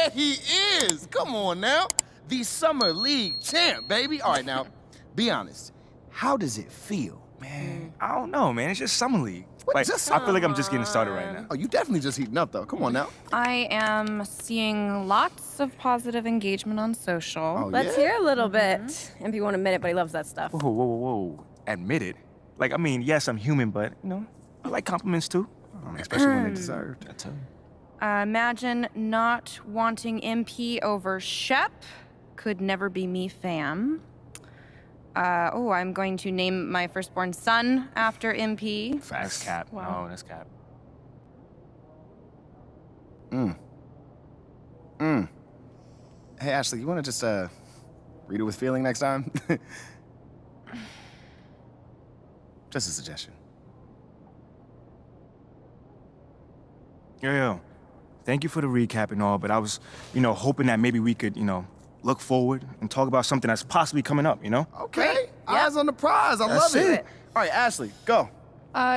bet he is. Come on now. The Summer League champ, baby. All right, now, be honest. How does it feel? Man, I don't know, man. It's just Summer League. What, Like, just I feel like I'm just getting started right now. Oh, you definitely just heating up, though. Come on now. I am seeing lots of positive engagement on social. Oh, Let's yeah? hear a little bit. MP won't admit it, but he loves that stuff. Whoa, whoa, whoa, whoa. Admit it. Like, I mean, yes, I'm human, but, you know, I like compliments, too. Especially when they're deserved. I tell you. Imagine not wanting MP over Shep. Could never be me, fam. I'm going to name my firstborn son after MP. That's cap. Wow. No, that's cap. Hey, Ashley, you want to just, read it with feeling next time? Just a suggestion. Yo, thank you for the recap and all, but I was, hoping that maybe we could, look forward and talk about something that's possibly coming up, Okay. Eyes on the prize. I love it. All right, Ashley, go.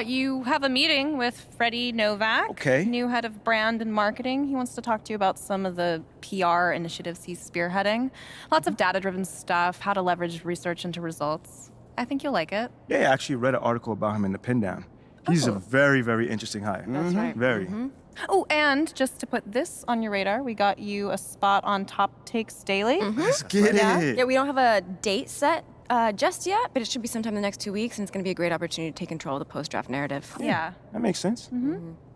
You have a meeting with Freddie Novak, Okay. new head of brand and marketing. He wants to talk to you about some of the PR initiatives he's spearheading. Lots of data-driven stuff, how to leverage research into results. I think you'll like it. Yeah, I actually read an article about him in the Pin Down. He's a very, very interesting hire. That's right. Very. Oh, and just to put this on your radar, we got you a spot on Top Takes Daily. Let's get it. Yeah, we don't have a date set just yet, but it should be sometime in the next 2 weeks, and it's going to be a great opportunity to take control of the post-draft narrative. Yeah. That makes sense.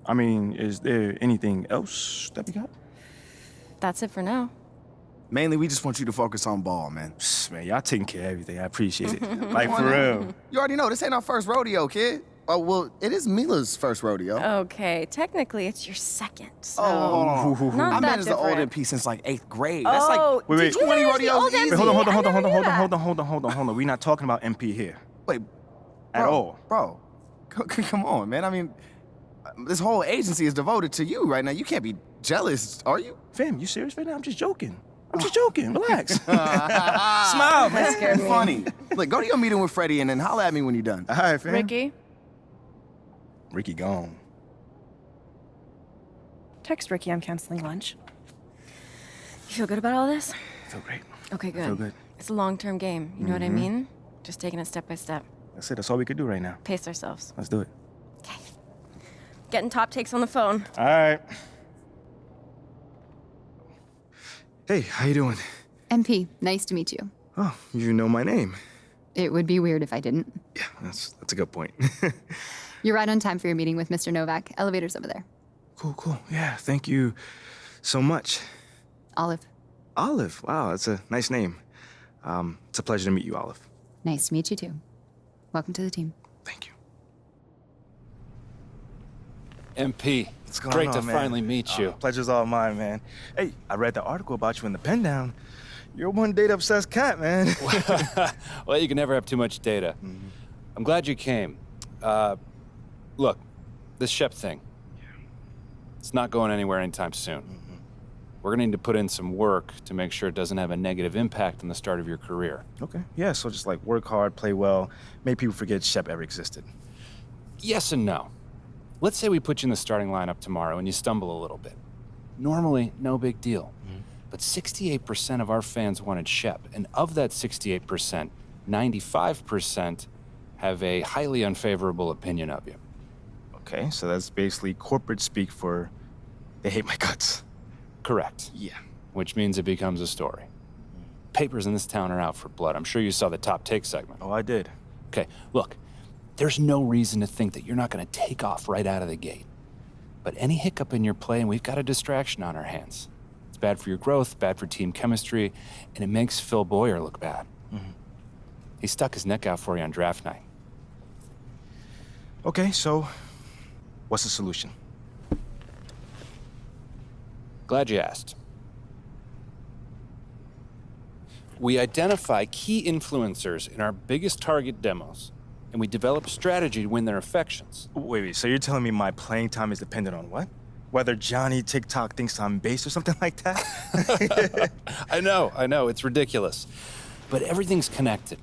I mean, is there anything else that we got? That's it for now. Mainly, we just want you to focus on ball, man. Psst, man, y'all taking care of everything. I appreciate it. Like, for real. You already know, this ain't our first rodeo, kid. Oh, well, it is Mila's first rodeo. Okay, technically it's your second, so... Oh, hold on. Not I that met as the old different. MP since like 8th grade. That's like Wait, did you 20 manage the rodeos old easy. Wait, hold on. I never knew that. Hold on. We're not talking about MP here. Wait, At all. Bro, come on, man. I mean, this whole agency is devoted to you right now. You can't be jealous, are you? Fam, you serious right now? I'm just joking. Relax. Smile, man. scared me. Funny. Look, go to your meeting with Freddie and then holla at me when you're done. All right, fam. Ricky, gone. text Ricky I'm canceling lunch. You feel good about all this? I feel great. Okay, good. I feel good. It's a long-term game, you know what I mean? Just taking it step by step. That's it. That's all we could do right now. Pace ourselves. Let's do it. Okay. Getting Top Takes on the phone. All right. Hey, how you doing? MP, nice to meet you. Oh, you know my name. It would be weird if I didn't. Yeah, that's a good point. You're right on time for your meeting with Mr. Novak. Elevator's over there. Cool. Yeah, thank you so much. Olive, Olive. Wow, that's a nice name. It's a pleasure to meet you, Olive. nice to meet you too. Welcome to the team. Thank you. MP, What's going great on, to man? finally meet you. Pleasure's all mine, man. Hey, I read the article about you in the Pen Down. You're one date-obsessed cat, man. Well, you can never have too much data. I'm glad you came. Look, this Shep thing, it's not going anywhere anytime soon. We're gonna need to put in some work to make sure it doesn't have a negative impact on the start of your career. Okay. Yeah, so just like work hard, play well, make people forget Shep ever existed. Yes and no. Let's say we put you in the starting lineup tomorrow and you stumble a little bit. Normally, no big deal. But 68% of our fans wanted Shep, and of that 68%, 95% have a highly unfavorable opinion of you. Okay, so that's basically corporate speak for they hate my guts. Correct. Yeah. Which means it becomes a story. Papers in this town are out for blood. I'm sure you saw the Top Take segment. Oh, I did. Okay, look, there's no reason to think that you're not going to take off right out of the gate. But any hiccup in your play, and we've got a distraction on our hands. It's bad for your growth, bad for team chemistry, and it makes Phil Boyer look bad. He stuck his neck out for you on draft night. Okay, so what's the solution? Glad you asked. We identify key influencers in our biggest target demos, and we develop a strategy to win their affections. Wait, so you're telling me my playing time is dependent on what? Whether Johnny TikTok thinks I'm base or something like that? I know, it's ridiculous. But everything's connected.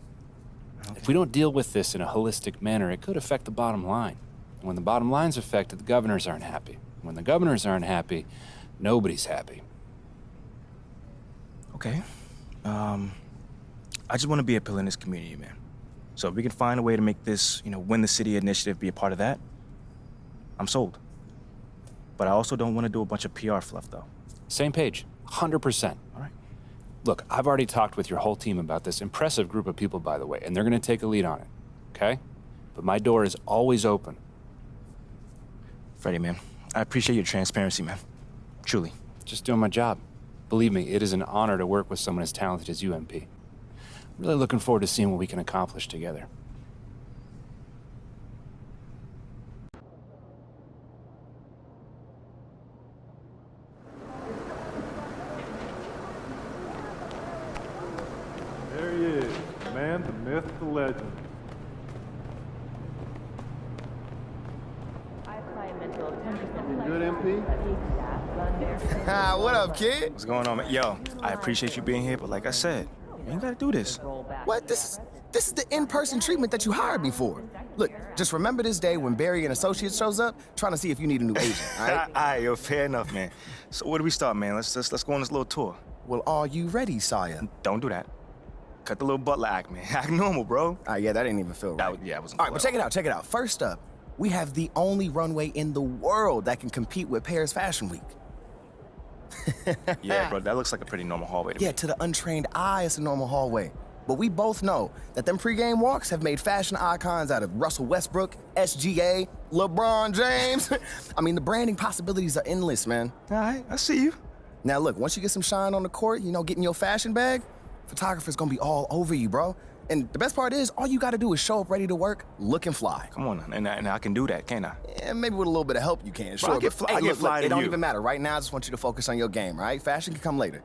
If we don't deal with this in a holistic manner, it could affect the bottom line. And when the bottom line's affected, the governors aren't happy. When the governors aren't happy, nobody's happy. Okay. I just want to be a pillar in this community, man. So if we can find a way to make this, Win the City initiative be a part of that, I'm sold. But I also don't want to do a bunch of PR fluff, though. Same page, 100%. All right. Look, I've already talked with your whole team about this impressive group of people, by the way, and they're going to take a lead on it, okay? But my door is always open. Freddie, man, I appreciate your transparency, man. Truly. Just doing my job. Believe me, it is an honor to work with someone as talented as you, MP. I'm really looking forward to seeing what we can accomplish together. There he is, the man, the myth, the legend. You good, MP? Ah, what up, kid? What's going on, man? Yo, I appreciate you being here, but like I said, you ain't gotta do this. What? This is the in-person treatment that you hired me for. Look, just remember this day when Barry and Associates shows up, trying to see if you need a new agent, all right? All right, yo, fair enough, man. So where do we start, man? Let's go on this little tour. Well, are you ready, Sire? Don't do that. Cut the little butler act, man. Act normal, bro. Yeah, that didn't even feel right. It wasn't All right, cool but at check it out. First up, we have the only runway in the world that can compete with Paris Fashion Week. all. Yeah, bro, that looks like a pretty normal hallway to me. Yeah, to the untrained eye, it's a normal hallway. But we both know that them pregame walks have made fashion icons out of Russell Westbrook, SGA, LeBron James. I mean, the branding possibilities are endless, man. All right, I see you. Now look, once you get some shine on the court, getting your fashion bag, photographer's gonna be all over you, bro. And the best part is, all you gotta do is show up ready to work, looking fly. Come on, and I can do that, can't I? Yeah, maybe with a little bit of help you can, sure. I get but, fly- I get look, fly it to don't you. even matter. Right now, I just want you to focus on your game, all right? Fashion can come later.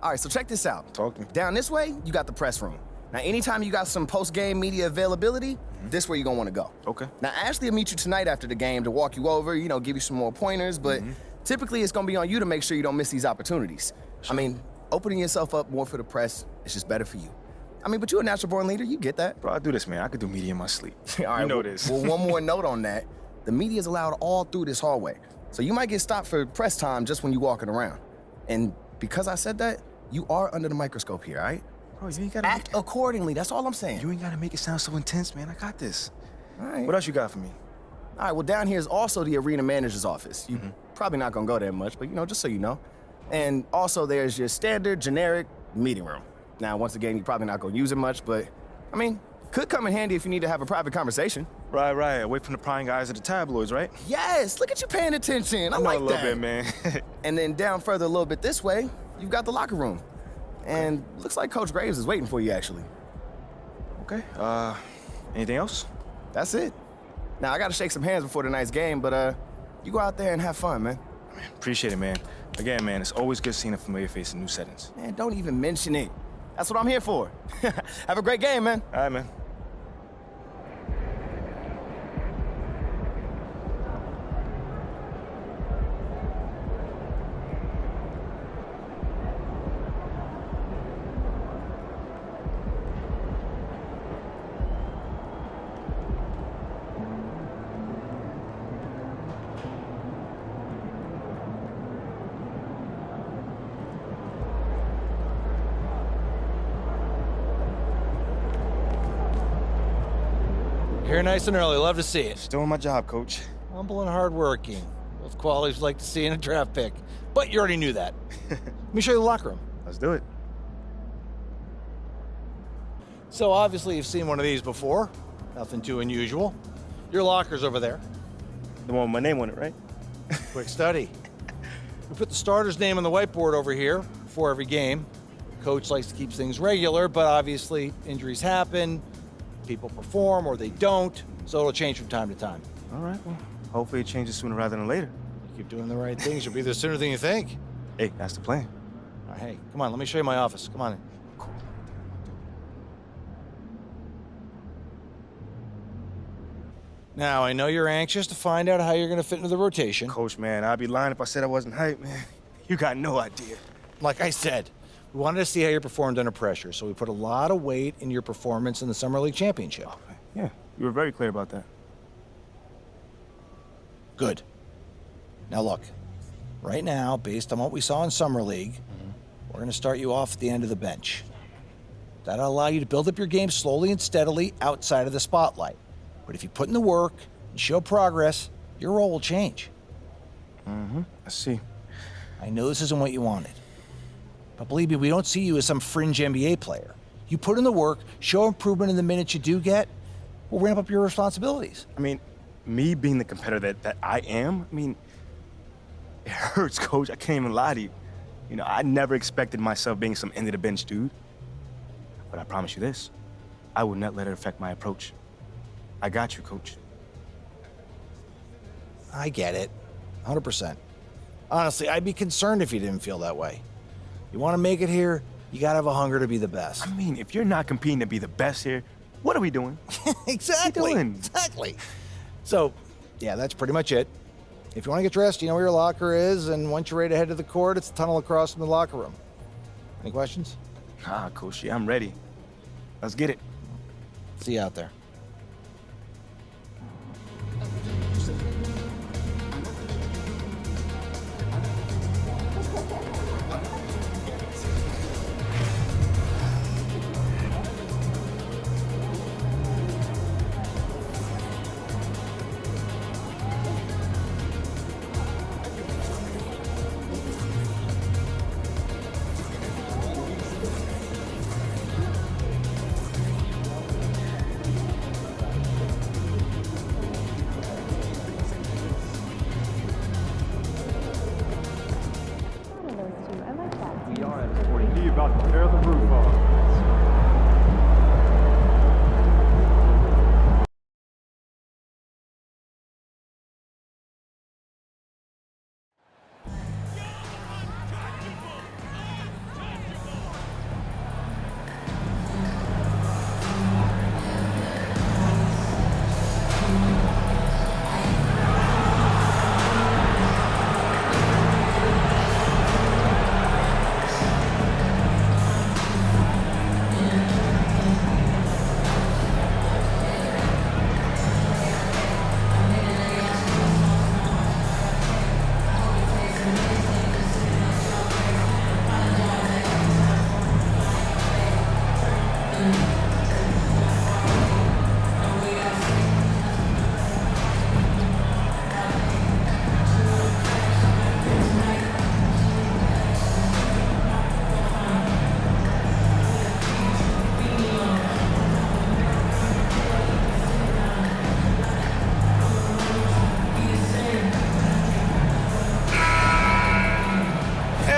All right, so check this out. Talk to me. Down this way, you got the press room. Now, anytime you got some post-game media availability, this where you're gonna wanna go. Okay. Now, Ashley will meet you tonight after the game to walk you over, give you some more pointers, but typically it's gonna be on you to make sure you don't miss these opportunities. I mean, opening yourself up more for the press is just better for you. I mean, but you're a natural-born leader, you get that. Bro, I do this, man. I could do media in my sleep. All right, you know well, this. Well, one more note on that. The media is allowed all through this hallway. So you might get stopped for press time just when you're walking around. And because I said that, you are under the microscope here, all right? Bro, you ain't gotta Act accordingly, that's all I'm saying. You ain't gotta make it sound so intense, man. I got this. All right. What else you got for me? All right, well, down here is also the arena manager's office. You're probably not gonna go there much, but just so you know. And also there's your standard, generic meeting room. Now, once again, you're probably not gonna use it much, but, I mean, could come in handy if you need to have a private conversation. Right. Away from the prying eyes of the tabloids, right? Yes, look at you paying attention. I know like a little that. bit, man. And then down further a little bit this way, you've got the locker room. And looks like Coach Graves is waiting for you, actually. Okay. Anything else? That's it. Now, I gotta shake some hands before tonight's game, but you go out there and have fun, man. Appreciate it, man. Again, man, it's always good seeing a familiar face in new settings. Man, don't even mention it. That's what I'm here for. Have a great game, man. All right, man. Here nice and early. Love to see it. Still on my job, coach. Humble and hardworking. Both qualities we like to see in a draft pick. But you already knew that. Let me show you the locker room. Let's do it. So obviously you've seen one of these before. Nothing too unusual. Your locker's over there. The one with my name on it, right? Quick study. We put the starter's name on the whiteboard over here before every game. Coach likes to keep things regular, but obviously injuries happen. People perform or they don't, so it'll change from time to time. All right, well, hopefully it changes sooner rather than later. You keep doing the right things, you'll be there sooner than you think. Hey, that's the plan. All right, hey, come on, let me show you my office. Come on in. Now, I know you're anxious to find out how you're going to fit into the rotation. Coach, man, I'd be lying if I said I wasn't hyped, man. You got no idea. Like I said, we wanted to see how you performed under pressure, so we put a lot of weight in your performance in the Summer League Championship. Yeah, you were very clear about that. Good. Now look, right now, based on what we saw in Summer League, We're going to start you off at the end of the bench. That'll allow you to build up your game slowly and steadily outside of the spotlight. But if you put in the work and show progress, your role will change. I see. I know this isn't what you wanted. But believe me, we don't see you as some fringe NBA player. You put in the work, show improvement in the minutes you do get, we'll ramp up your responsibilities. I mean, me being the competitor that I am, I mean, it hurts, Coach. I can't even lie to you. You know, I never expected myself being some end-of-the-bench dude. But I promise you this, I will not let it affect my approach. I got you, Coach. I get it, 100%. Honestly, I'd be concerned if you didn't feel that way. You want to make it here, you got to have a hunger to be the best. I mean, if you're not competing to be the best here, what are we doing? Exactly. What are we doing? Exactly. So, yeah, that's pretty much it. If you want to get dressed, you know where your locker is, and once you're ready to head to the court, it's the tunnel across from the locker room. Any questions? Ah, Coach, yeah, I'm ready. Let's get it. See you out there. He about to tear the roof off.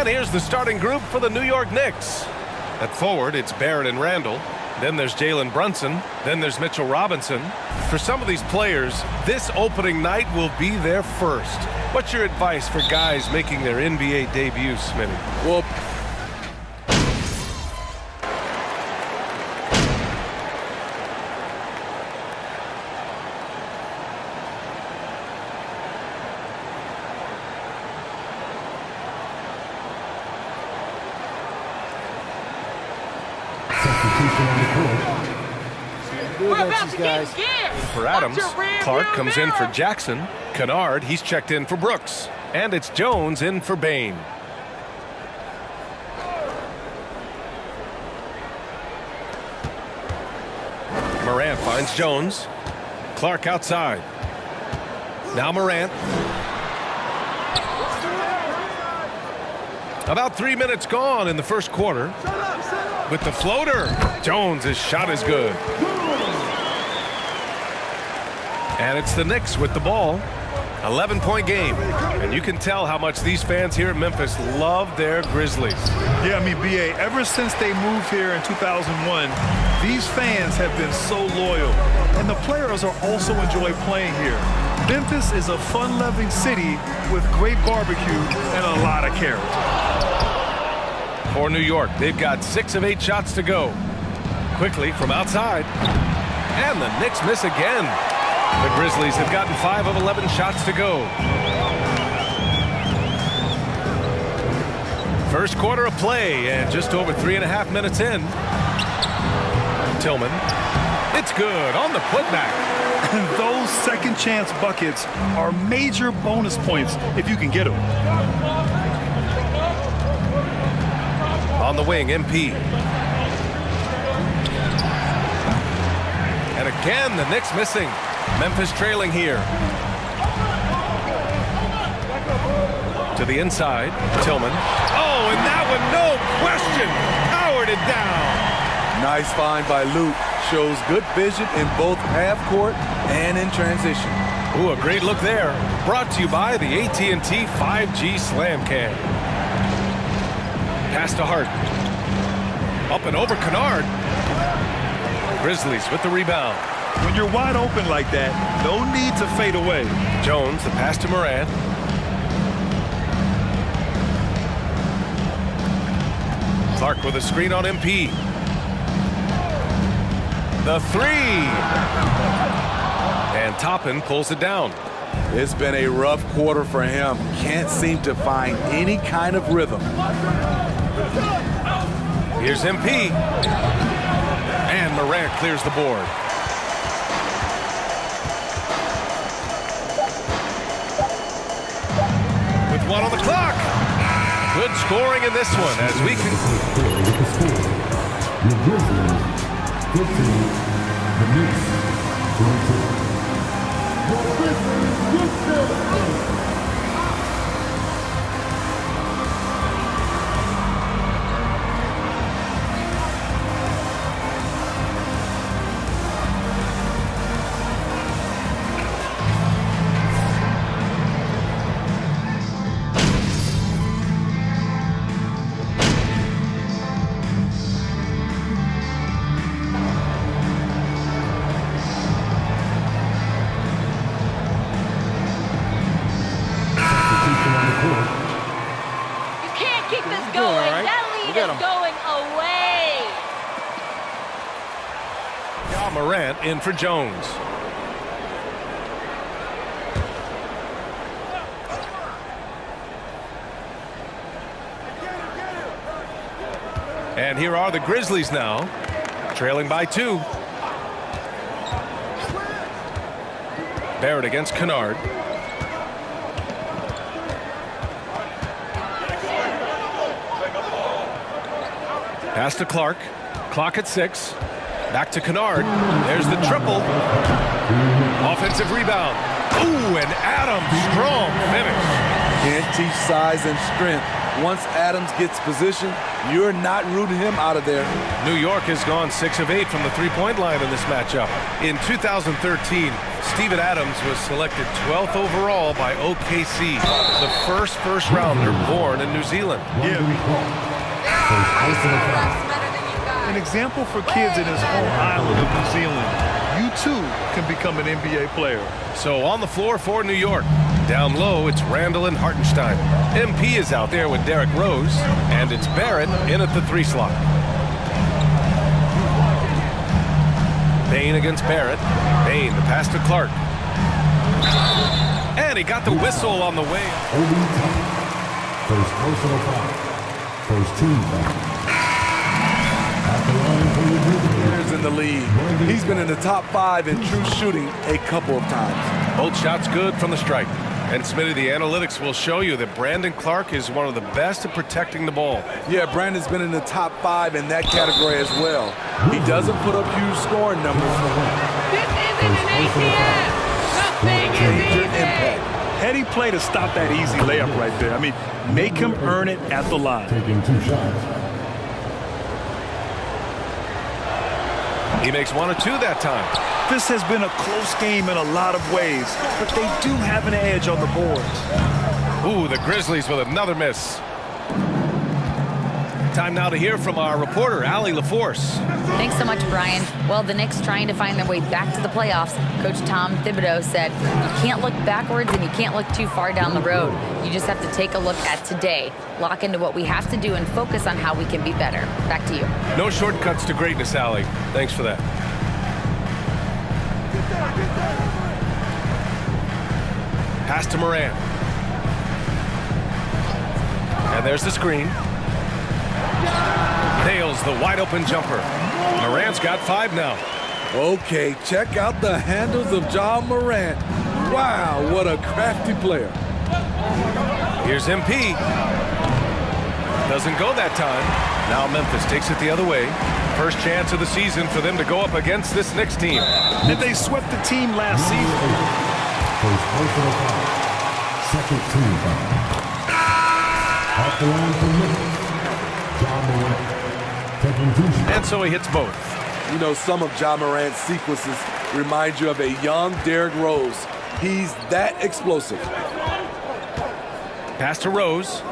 And here's the starting group for the New York Knicks. At forward, it's Barrett and Randall. Then there's Jalen Brunson. Then there's Mitchell Robinson. For some of these players, this opening night will be their first. What's your advice for guys making their NBA debuts, Smitty? Well, these guys. For Adams, Clark comes in for Jackson. Kennard, he's checked in for Brooks. And it's Jones in for Bain. Morant finds Jones. Clark outside. Now Morant. About 3 minutes gone in the first quarter. With the floater, Jones' shot is good. And it's the Knicks with the ball. 11-point game. And you can tell how much these fans here at Memphis love their Grizzlies. Yeah, I mean, BA, ever since they moved here in 2001, these fans have been so loyal. And the players are also enjoy playing here. Memphis is a fun-loving city with great barbecue and a lot of character. For New York, they've got 6 of 8 shots to go. Quickly from outside. And the Knicks miss again. The Grizzlies have gotten 5 of 11 shots to go. First quarter of play and just over 3.5 minutes in. Tillman. It's good on the putback. And those second chance buckets are major bonus points if you can get them. wing, MP. And again, the Knicks missing. Memphis trailing here. To the inside, Tillman. Oh, and that one, no question, powered it down. Nice find by Luke. Shows good vision in both half court and in transition. Ooh, a great look there. Brought to you by the AT&T 5G Slam Cam. Pass to Hart. Up and over Kennard. Grizzlies with the rebound. When you're wide open like that, no need to fade away. Jones, the pass to Morant. Clark with a screen on MP. The three. And Toppin pulls it down. It's been a rough quarter for him. Can't seem to find any kind of rhythm. Here's MP. And Morant clears the board. With one on the clock. Good scoring in this one as we conclude. Morant in for Jones. And here are the Grizzlies now, trailing by 2. Barrett against Kennard. Pass to Clark. Clock at 6. Back to Kennard. There's the triple. Offensive rebound. Ooh, and Adams, strong finish. Can't teach size and strength. Once Adams gets position, you're not rooting him out of there. New York has gone 6 of 8 from the three-point line in this matchup. In 2013, Steven Adams was selected 12th overall by OKC, the first rounder born in New Zealand. An example for kids in his home island of New Zealand. You too can become an NBA player. So on the floor for New York. Down low, it's Randall and Hartenstein. MP is out there with Derrick Rose, and it's Barrett in at the 3 slot. Payne against Barrett. Payne, the pass to Clark. And he got the whistle on the way. First personal foul. First team foul. Years in the league. He's been in the top 5 in true shooting a couple of times. Both shots good from the stripe. And Smitty, the analytics will show you that Brandon Clark is one of the best at protecting the ball. Yeah, Brandon's been in the top 5 in that category as well. He doesn't put up huge scoring numbers. This isn't an ATM. Nothing is easy. Impact. Heady play to stop that easy layup right there. I mean, make him earn it at the line. Taking 2 shots. He makes 1 of 2 that time. This has been a close game in a lot of ways, but they do have an edge on the boards. Ooh, the Grizzlies with another miss. Time now to hear from our reporter, Allie LaForce. Thanks so much, Brian. Well, the Knicks trying to find their way back to the playoffs. Coach Tom Thibodeau said, you can't look backwards and you can't look too far down the road. You just have to take a look at today, lock into what we have to do and focus on how we can be better. Back to you. No shortcuts to greatness, Allie. Thanks for that. Pass to Morant. And there's the screen. Nails the wide open jumper. Morant's got 5 now. Okay, check out the handles of John Morant. Wow, what a crafty player. Here's MP. Doesn't go that time. Now Memphis takes it the other way. First chance of the season for them to go up against this Knicks team. And they swept the team last season. First personal foul. Second team foul. Off the line for Memphis. John Morant taking 2 shots. And so he hits both. You know, some of Ja Morant's sequences remind you of a young Derrick Rose. He's that explosive. Pass to Rose.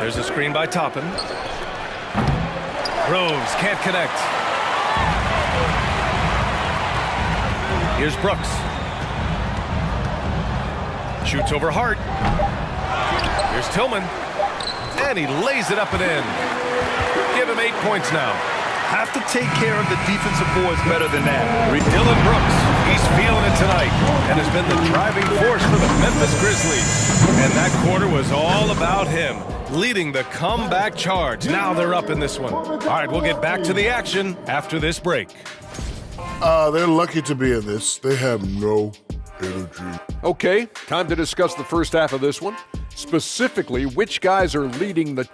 There's a screen by Toppin. Rose can't connect. Here's Brooks. Shoots over Hart. Here's Tillman. And he lays it up and in. Give him 8 points now. Have to take care of the defensive boards better than that. Dylan Brooks, he's feeling it tonight and has been the driving force for the Memphis Grizzlies. And that quarter was all about him, leading the comeback charge. Now they're up in this one. All right, we'll get back to the action after this break. They're lucky to be in this. They have no energy. Okay, time to discuss the first half of this one. Specifically, which guys are leading the...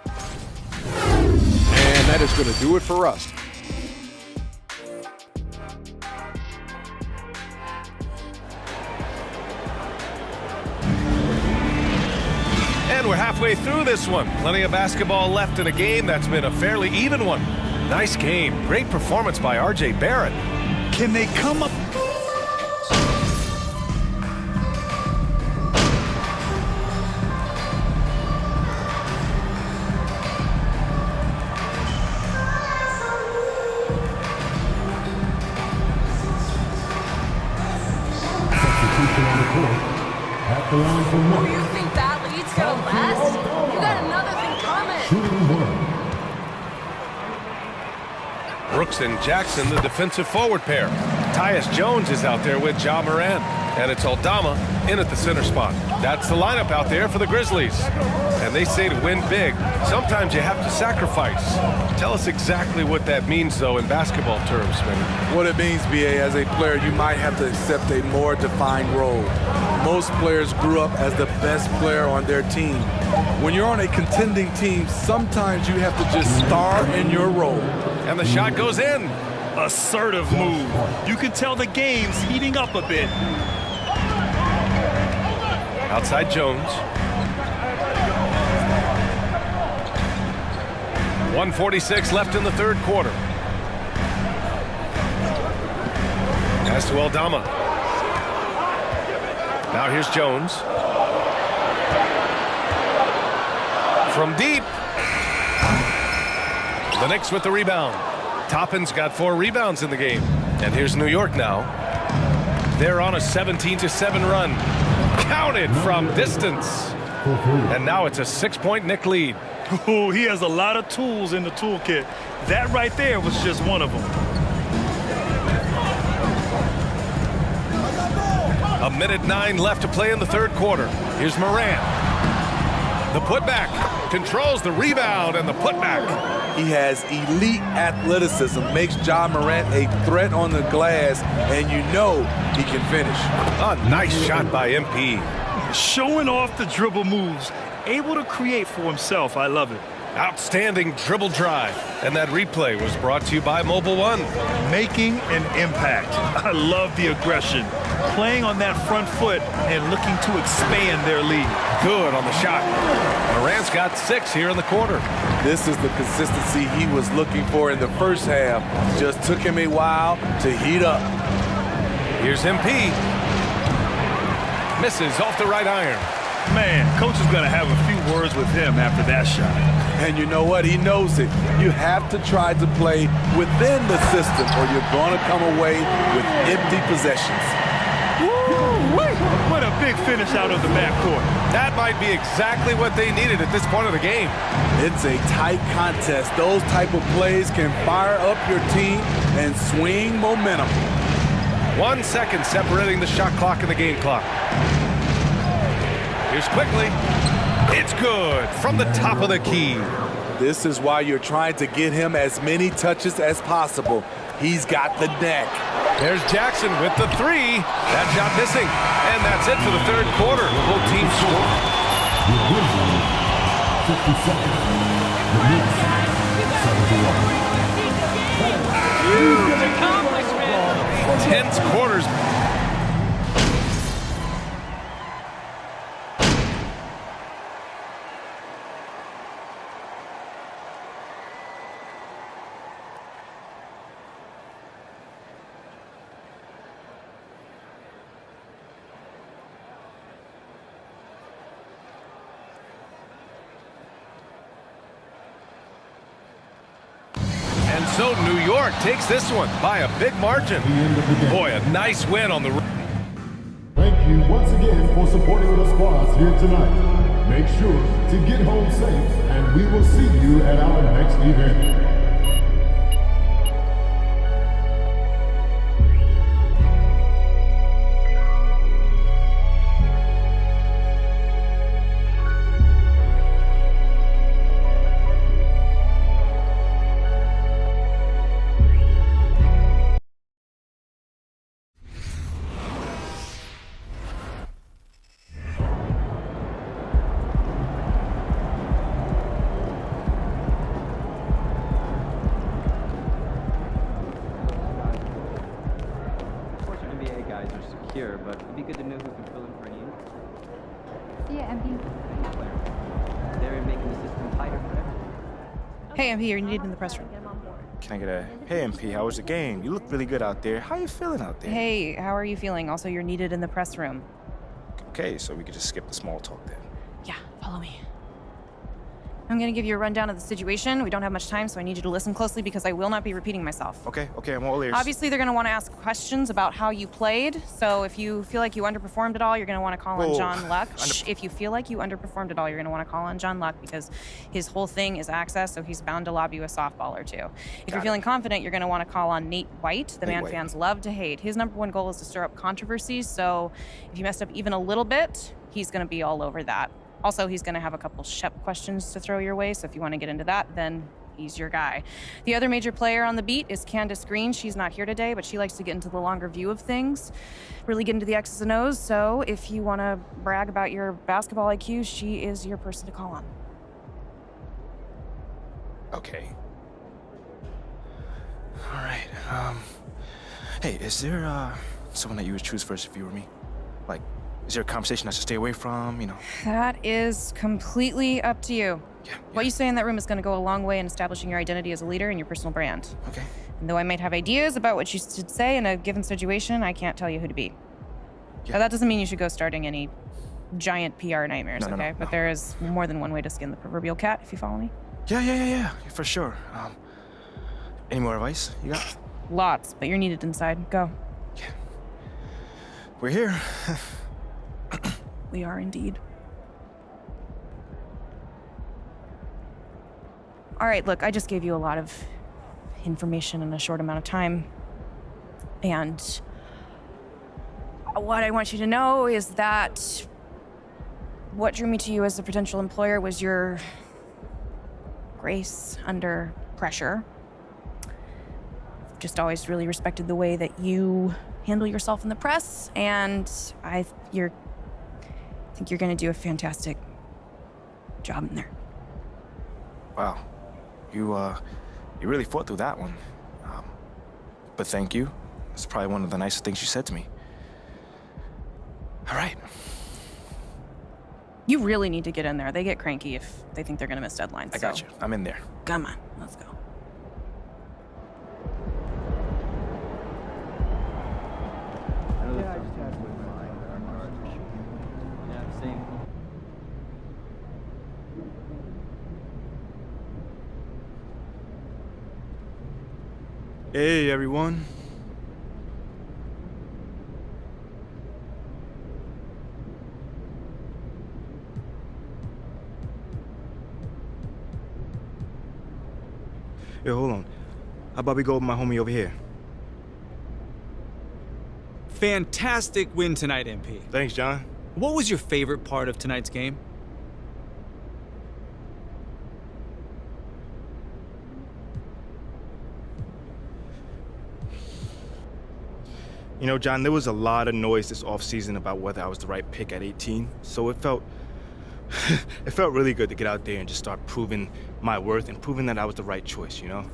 And that is going to do it for us. And we're halfway through this one. Plenty of basketball left in a game that's been a fairly even one. Nice game. Great performance by R.J. Barrett. Can they come up? Substitution on the court. At the line for Oh, Memphis. you think that lead's gonna last? You got another thing coming. Shooting 1. Brooks and Jackson, the defensive forward pair. Tyus Jones is out there with Ja Morant. And it's Aldama in at the center spot. That's the lineup out there for the Grizzlies. And they say to win big, sometimes you have to sacrifice. Tell us exactly what that means, though, in basketball terms, man. What it means, BA, as a player, you might have to accept a more defined role. Most players grew up as the best player on their team. When you're on a contending team, sometimes you have to just star in your role. And the shot goes in. Assertive move. You can tell the game's heating up a bit. Outside Jones. 1:46 left in the third quarter. Pass to Aldama. Now here's Jones. From deep. The Knicks with the rebound. Toppin's got 4 rebounds in the game. And here's New York now. They're on a 17-7 run. Counted from distance. And now it's a 6-point Knick lead. Oh, he has a lot of tools in the toolkit. That right there was just one of them. A minute 9 left to play in the third quarter. Here's Morant. The putback. Controls the rebound and the putback. He has elite athleticism, makes Ja Morant a threat on the glass, and you know he can finish. A nice shot by MP. Showing off the dribble moves, able to create for himself. I love it. Outstanding dribble drive. And that replay was brought to you by Mobile One. Making an impact. I love the aggression. Playing on that front foot and looking to expand their lead. Good on the shot. Morant's got 6 here in the quarter. This is the consistency he was looking for in the first half. Just took him a while to heat up. Here's MP. Misses off the right iron. Man, coach is going to have a few words with him after that shot. And you know what? He knows it. You have to try to play within the system or you're going to come away with empty possessions. Woo-wee! What a big finish out of the backcourt. That might be exactly what they needed at this point of the game. It's a tight contest. Those type of plays can fire up your team and swing momentum. 1 second separating the shot clock and the game clock. Here's quickly. It's good from the top of the key. This is why you're trying to get him as many touches as possible. He's got the neck. There's Jackson with the 3. That shot missing. And that's it for the third quarter. Both teams score. The Knicks, 7-1. Huge accomplishment. Tense quarters. And so New York takes this one by a big margin. Boy, a nice win on the road. Thank you once again for supporting the squads here tonight. Make sure to get home safe, and we will see you at our next event. But it'd be good to know who can fill in for you. See ya, MP. They're making the system tighter for everyone. Hey, MP, you're needed in the press room. Can I get a, hey MP, how was the game? You look really good out there. How you feeling out there? Hey, how are you feeling? Also, you're needed in the press room. Okay, so we could just skip the small talk then. Yeah, follow me. I'm gonna give you a rundown of the situation. We don't have much time, so I need you to listen closely because I will not be repeating myself. Okay, I'm all ears. Obviously, they're gonna want to ask questions about how you played. So if you feel like you underperformed at all, you're gonna want to call on John Luck. If you feel like you underperformed at all, you're gonna want to call on John Luck because his whole thing is access, so he's bound to lob you a softball or two. If you're feeling confident, you're gonna want to call on Nate White, the man fans love to hate. His #1 goal is to stir up controversies, so if you messed up even a little bit, he's gonna be all over that. Also, he's going to have a couple Shep questions to throw your way, so if you want to get into that, then he's your guy. The other major player on the beat is Candace Green. She's not here today, but she likes to get into the longer view of things, really get into the X's and O's, so if you want to brag about your basketball IQ, she is your person to call on. Okay. All right, hey, is there, someone that you would choose first if you were me? Like, is there a conversation I should stay away from, you know? That is completely up to you. Yeah. What you say in that room is going to go a long way in establishing your identity as a leader and your personal brand. Okay. And though I might have ideas about what you should say in a given situation, I can't tell you who to be. Yeah. Now, that doesn't mean you should go starting any giant PR nightmares, No, okay? But there is more than one way to skin the proverbial cat, if you follow me. Yeah, for sure. Any more advice you got? Lots, but you're needed inside. Go. Yeah. We're here. We are indeed. All right, look, I just gave you a lot of information in a short amount of time. And what I want you to know is that what drew me to you as a potential employer was your grace under pressure. Just always really respected the way that you handle yourself in the press, and I think you're going to do a fantastic job in there. Wow, you really fought through that one. But thank you. It's probably one of the nicest things you said to me. All right. You really need to get in there. They get cranky if they think they're going to miss deadlines. I got you. I'm in there. Come on, let's go. Yeah, I just had with mine. Yeah, same. Hey, everyone. Yo, hold on. How about we go with my homie over here? Fantastic win tonight, MP. Thanks, John. What was your favorite part of tonight's game? You know, John, there was a lot of noise this offseason about whether I was the right pick at 18, so it felt It felt really good to get out there and just start proving my worth and proving that I was the right choice, you know?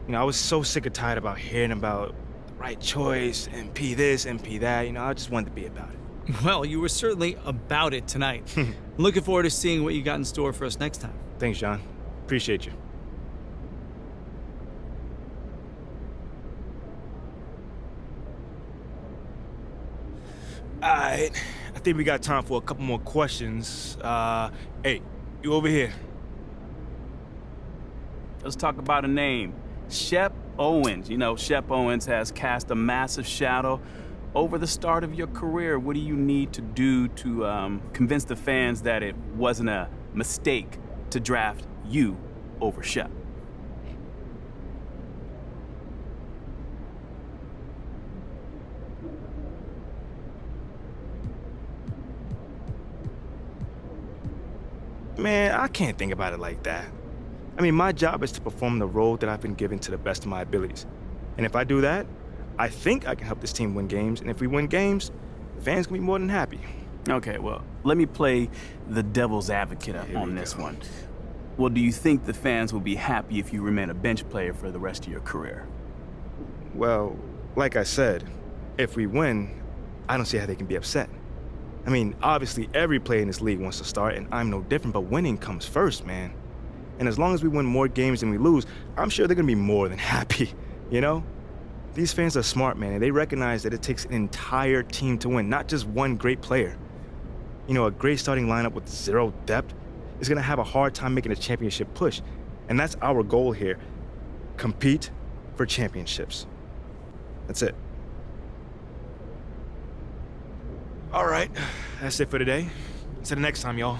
I was so sick and tired about hearing about the right choice, MP this, MP that, I just wanted to be about it. Well, you were certainly about it tonight. Looking forward to seeing what you got in store for us next time. Thanks, John. Appreciate you. All right, I think we got time for a couple more questions. Hey, you over here. Let's talk about a name. Shep Owens. Shep Owens has cast a massive shadow over the start of your career. What do you need to do to convince the fans that it wasn't a mistake to draft you over Shep? Man, I can't think about it like that. My job is to perform the role that I've been given to the best of my abilities. And if I do that, I think I can help this team win games. And if we win games, the fans can be more than happy. Okay, well, let me play the devil's advocate on this one. Well, do you think the fans will be happy if you remain a bench player for the rest of your career? Well, like I said, if we win, I don't see how they can be upset. Obviously every player in this league wants to start, and I'm no different, but winning comes first, man. And as long as we win more games than we lose, I'm sure they're gonna be more than happy, These fans are smart, man, and they recognize that it takes an entire team to win, not just one great player. A great starting lineup with zero depth is gonna have a hard time making a championship push. And that's our goal here. Compete for championships. That's it. All right, that's it for today. Until the next time, y'all.